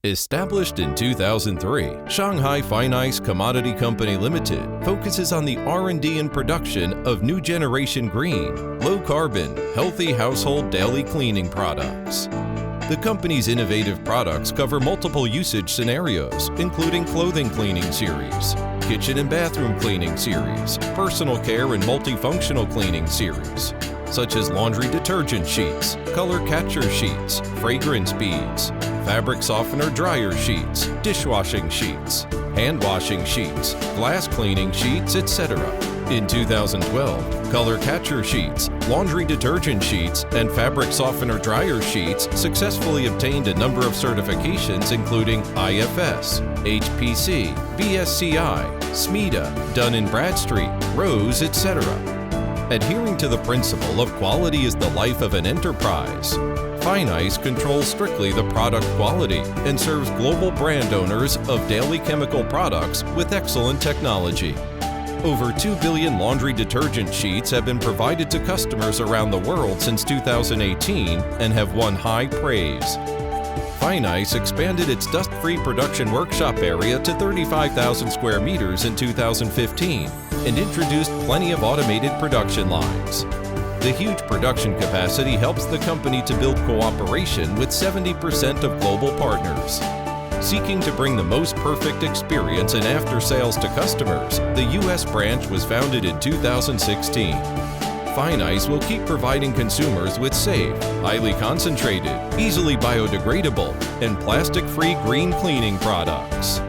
Established in 2003, Shanghai Finice Commodity Company Limited focuses on the R&D and production of new generation green, low-carbon, healthy household daily cleaning products. The company's innovative products cover multiple usage scenarios, including clothing cleaning series, kitchen and bathroom cleaning series, personal care and multifunctional cleaning series, such as laundry detergent sheets, color catcher sheets, fragrance beads, fabric softener dryer sheets, dishwashing sheets, hand washing sheets, glass cleaning sheets, etc. In 2012, color catcher sheets, laundry detergent sheets, and fabric softener dryer sheets successfully obtained a number of certifications including IFS, HPC, BSCI, SMETA, Dun & Bradstreet, Rose, etc. Adhering to the principle of quality is the life of an enterprise, Finice controls strictly the product quality and serves global brand owners of daily chemical products with excellent technology. Over 2 billion laundry detergent sheets have been provided to customers around the world since 2018 and have won high praise. Finice expanded its dust-free production workshop area to 35,000 square meters in 2015 and introduced plenty of automated production lines. The huge production capacity helps the company to build cooperation with 70% of global partners. Seeking to bring the most perfect experience in after-sales to customers, the U.S. branch was founded in 2016. Finice will keep providing consumers with safe, highly concentrated, easily biodegradable, and plastic-free green cleaning products.